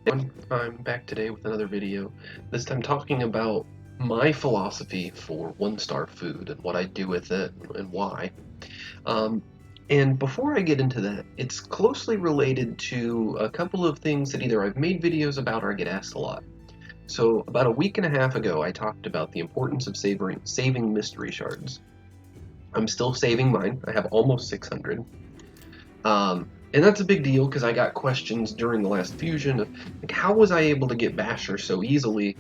I'm back today with another video, this time talking about my philosophy for one-star food and what I do with it and why. Um, and before I get into that, it's closely related to a couple of things that either I've made videos about or I get asked a lot. So about a week and a half ago, I talked about the importance of saving mystery shards. I'm still saving mine. I have almost 600. And that's a big deal because I got questions during the last fusion of like, how was I able to get Basher so easily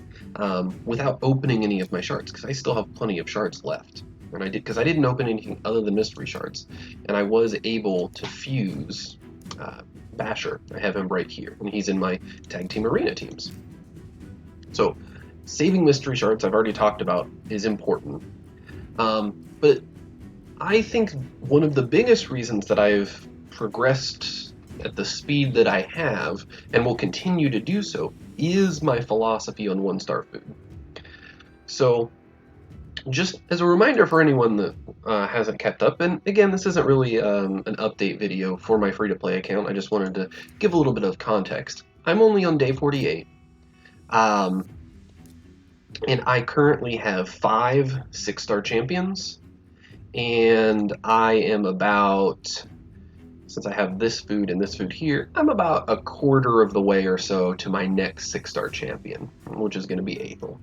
without opening any of my shards? Because I still have plenty of shards left, and I didn't open anything other than mystery shards, and I was able to fuse Basher. I have him right here, and he's in my tag team arena teams. So saving mystery shards, I've already talked about, is important, but I think one of the biggest reasons that I've progressed at the speed that I have and will continue to do so is my philosophy on one-star food. So just as a reminder for anyone that hasn't kept up, and again, this isn't really an update video for my free-to-play account, I just wanted to give a little bit of context. I'm only on day 48, and I currently have 5 6-star champions, and I am about, since I have this food and this food here, I'm about a quarter of the way or so to my next 6-star champion, which is going to be Aethel.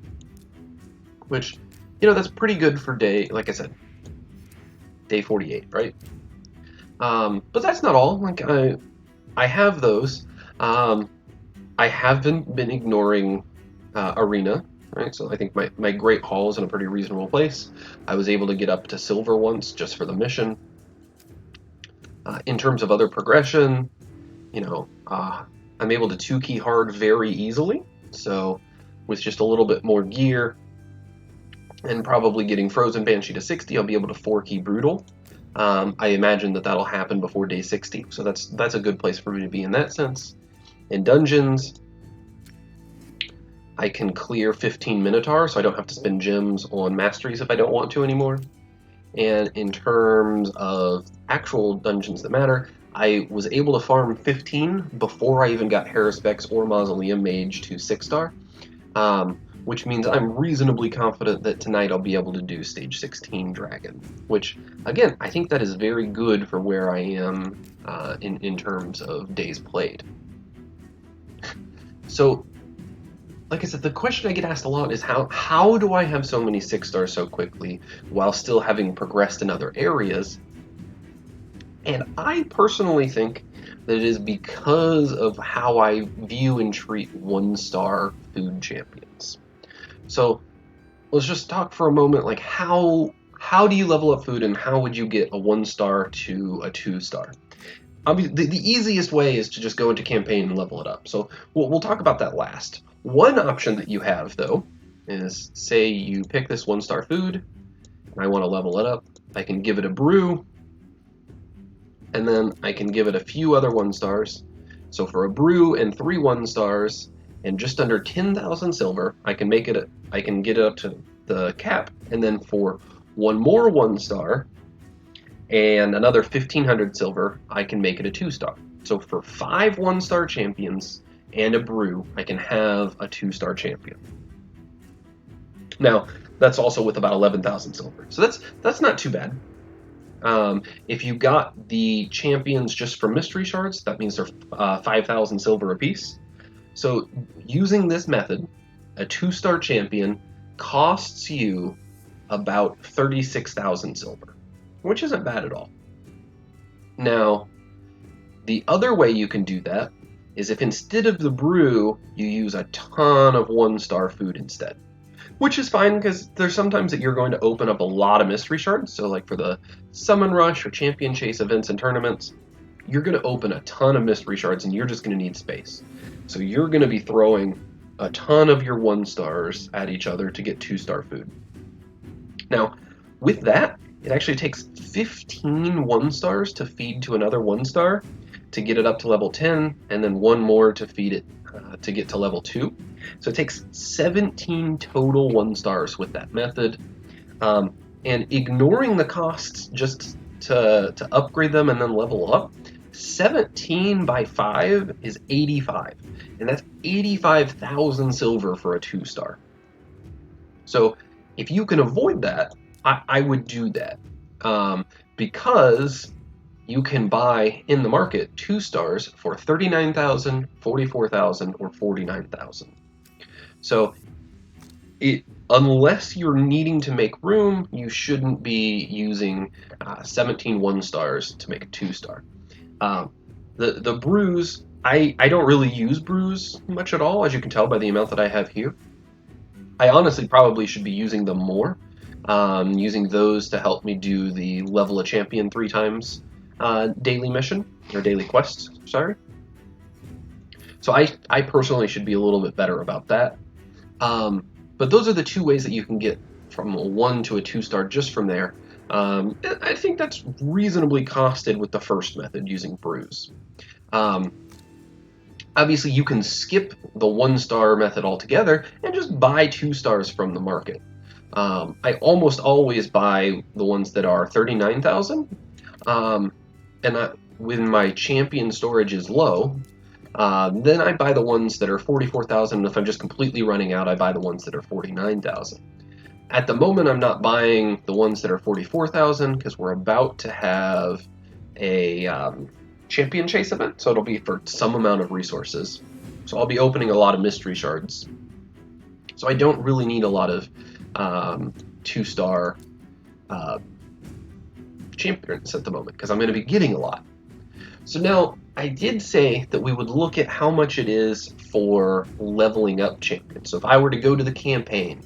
Which, that's pretty good for day, like I said, day 48, right? But that's not all. Like I have those. I have been ignoring Arena, right? So I think my Great Hall is in a pretty reasonable place. I was able to get up to silver once just for the mission. In terms of other progression, I'm able to 2-key hard very easily. So with just a little bit more gear and probably getting Frozen Banshee to 60, I'll be able to 4-key Brutal. I imagine that that'll happen before day 60, so that's a good place for me to be in that sense. In dungeons, I can clear 15 Minotaur, so I don't have to spend gems on masteries if I don't want to anymore. And in terms of actual dungeons that matter, I was able to farm 15 before I even got Haruspex or Mausoleum Mage to 6-star, which means I'm reasonably confident that tonight I'll be able to do stage 16 Dragon, which, again, I think that is very good for where I am in terms of days played. So, like I said, the question I get asked a lot is how do I have so many 6-stars so quickly while still having progressed in other areas? And I personally think that it is because of how I view and treat 1-star food champions. So let's just talk for a moment, like how do you level up food and how would you get a 1-star to a 2-star? The easiest way is to just go into campaign and level it up. So we'll talk about that last. One option that you have, though, is say you pick this 1-star food, and I want to level it up. I can give it a brew, and then I can give it a few other 1-stars. So for a brew and 3 1-stars and just under 10,000 silver, I can get it up to the cap, and then for one more 1-star and another 1,500 silver, I can make it a 2-star. So for 5 1-star champions and a brew, I can have a 2-star champion. Now, that's also with about 11,000 silver. So that's not too bad. If you got the champions just for mystery shards, that means they're 5,000 silver apiece. So using this method, a 2-star champion costs you about 36,000 silver, which isn't bad at all. Now, the other way you can do that is if instead of the brew, you use a ton of 1-star food instead. Which is fine, because there's sometimes that you're going to open up a lot of mystery shards. So like for the Summon Rush or Champion Chase events and tournaments, you're going to open a ton of mystery shards and you're just going to need space. So you're going to be throwing a ton of your 1-stars at each other to get 2-star food. Now, with that, it actually takes 15 1-stars to feed to another 1-star to get it up to level 10, and then one more to feed it to get to level 2. So it takes 17 total 1-stars with that method. And ignoring the costs just to upgrade them and then level up 17 by 5 is 85, and that's 85,000 silver for a 2-star. So if you can avoid that, I would do that, because you can buy in the market 2-stars for 39,000, 44,000, or 49,000. So unless you're needing to make room, you shouldn't be using 17 1-stars to make a 2-star. The brews, I don't really use brews much at all, as you can tell by the amount that I have here. I honestly probably should be using them more, using those to help me do the level a champion 3 times daily mission, or daily quest, sorry. So I personally should be a little bit better about that. But those are the 2 ways that you can get from a 1 to a 2-star just from there. I think that's reasonably costed with the first method, using brews. Obviously, you can skip the 1-star method altogether and just buy 2-stars from the market. I almost always buy the ones that are 39,000, and when my champion storage is low, then I buy the ones that are 44,000, and if I'm just completely running out, I buy the ones that are 49,000. At the moment, I'm not buying the ones that are 44,000 because we're about to have a champion chase event, so it'll be for some amount of resources. So I'll be opening a lot of mystery shards. So I don't really need a lot of 2-star champions at the moment because I'm going to be getting a lot. So now, I did say that we would look at how much it is for leveling up champions. So if I were to go to the campaign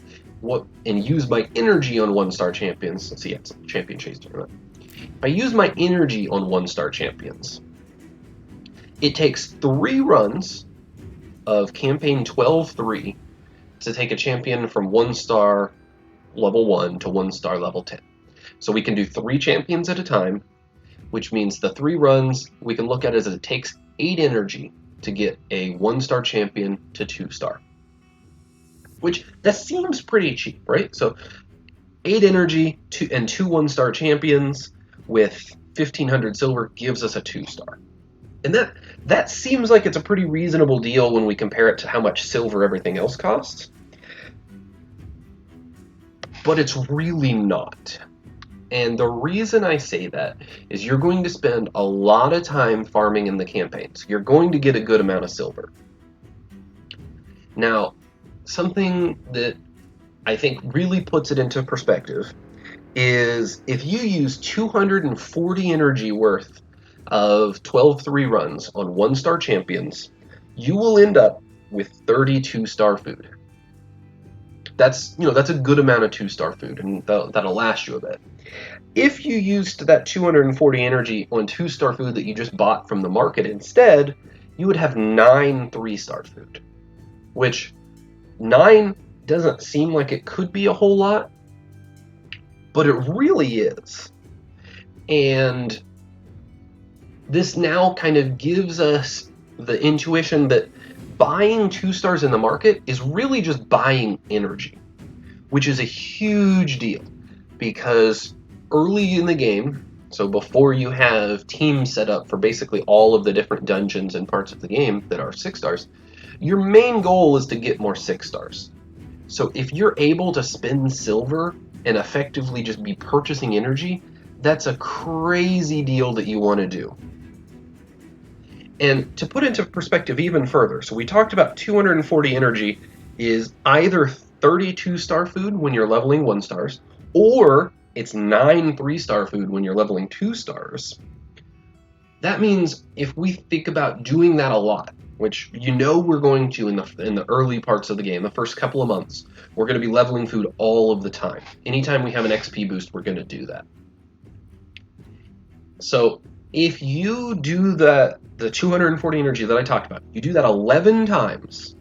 and use my energy on 1-star champions, let's see, it's a champion chase tournament. If I use my energy on 1-star champions, it takes 3 runs of campaign 12-3 to take a champion from 1-star level 1 to 1-star level 10. So we can do 3 champions at a time, which means the 3 runs we can look at as it takes 8 energy to get a 1-star champion to 2-star. Which, that seems pretty cheap, right? So 8 energy and 2 1-star champions with 1,500 silver gives us a 2-star. And that seems like it's a pretty reasonable deal when we compare it to how much silver everything else costs. But it's really not. And the reason I say that is you're going to spend a lot of time farming in the campaigns. You're going to get a good amount of silver. Now, something that I think really puts it into perspective is if you use 240 energy worth of 12-3 runs on 1-star champions, you will end up with 32-star food. That's a good amount of 2-star food, and that'll last you a bit. If you used that 240 energy on 2-star food that you just bought from the market instead, you would have 9 3-star food, which 9 doesn't seem like it could be a whole lot, but it really is. And this now kind of gives us the intuition that buying 2-stars in the market is really just buying energy, which is a huge deal because early in the game, so before you have teams set up for basically all of the different dungeons and parts of the game that are 6-stars, your main goal is to get more 6-stars. So if you're able to spend silver and effectively just be purchasing energy, that's a crazy deal that you want to do. And to put into perspective even further, so we talked about 240 energy is either 32-star food when you're leveling 1-stars, or it's 9 3-star food when you're leveling 2-stars. That means if we think about doing that a lot, which we're going to in the early parts of the game, the first couple of months, we're going to be leveling food all of the time. Anytime we have an XP boost, we're going to do that. So if you do the 240 energy that I talked about, you do that 11 times,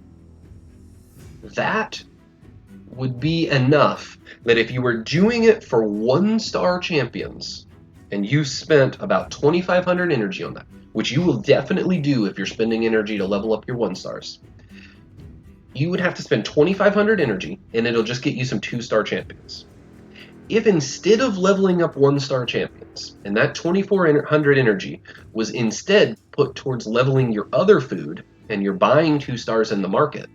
that would be enough that if you were doing it for 1-star champions and you spent about 2,500 energy on that, which you will definitely do if you're spending energy to level up your 1-stars, you would have to spend 2,500 energy and it'll just get you some 2-star champions. If instead of leveling up 1-star champions, and that 2400 energy was instead put towards leveling your other food, and you're buying 2 stars in the market,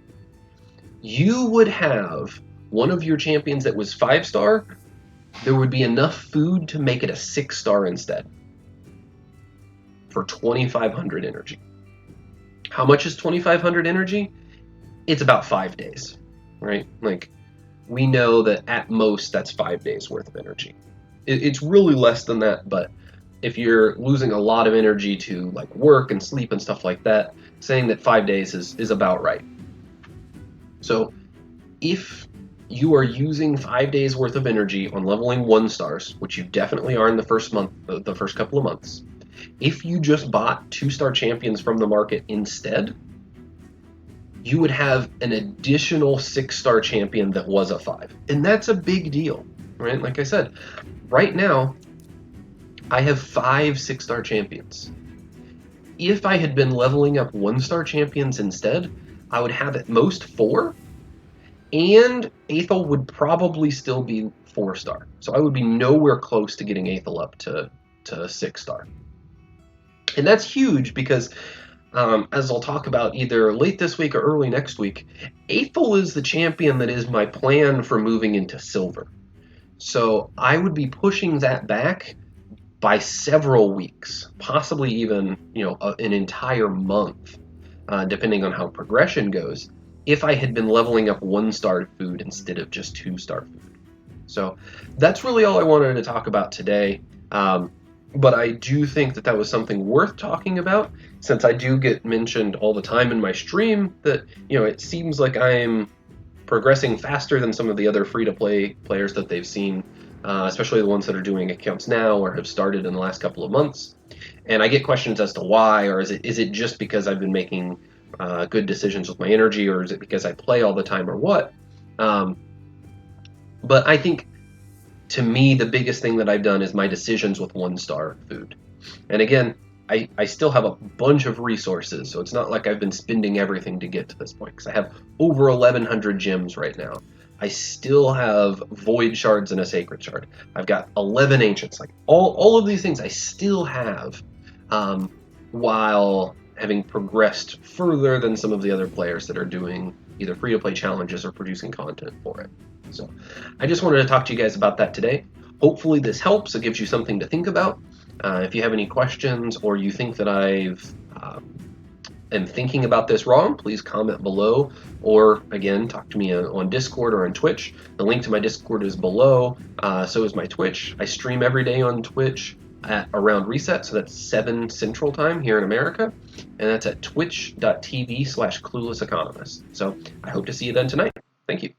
you would have one of your champions that was 5-star, there would be enough food to make it a 6-star instead for 2500 energy. How much is 2500 energy? It's about 5 days, right? Like, we know that at most that's 5 days worth of energy. It's really less than that, but if you're losing a lot of energy to like work and sleep and stuff like that, saying that 5 days is about right. So if you are using 5 days worth of energy on leveling 1 stars, which you definitely are in the first month, the first couple of months, if you just bought 2-star champions from the market instead, you would have an additional 6-star champion that was a 5. And that's a big deal, right? Like I said, right now, I have 5 6-star champions. If I had been leveling up 1-star champions instead, I would have at most 4, and Aethel would probably still be 4-star. So I would be nowhere close to getting Aethel up to 6-star. And that's huge because, as I'll talk about either late this week or early next week, Aethel is the champion that is my plan for moving into silver. So I would be pushing that back by several weeks, possibly even an entire month, depending on how progression goes, if I had been leveling up 1-star food instead of just 2-star food. So that's really all I wanted to talk about today. But I do think that that was something worth talking about, since I do get mentioned all the time in my stream that, it seems like I'm progressing faster than some of the other free-to-play players that they've seen, especially the ones that are doing accounts now or have started in the last couple of months. And I get questions as to why, or is it just because I've been making good decisions with my energy, or is it because I play all the time, or what? But I think, to me, the biggest thing that I've done is my decisions with 1-star food. And again, I still have a bunch of resources, so it's not like I've been spending everything to get to this point, because I have over 1,100 gems right now. I still have void shards and a sacred shard. I've got 11 ancients. Like, all of these things I still have, while having progressed further than some of the other players that are doing either free-to-play challenges or producing content for it. So I just wanted to talk to you guys about that today. Hopefully this helps. It gives you something to think about. If you have any questions, or you think that am thinking about this wrong, please comment below, or again, talk to me on Discord or on Twitch. The link to my Discord is below. So is my Twitch. I stream every day on Twitch at around reset, so that's 7 Central Time here in America, and that's at twitch.tv/cluelesseconomist. So I hope to see you then tonight. Thank you.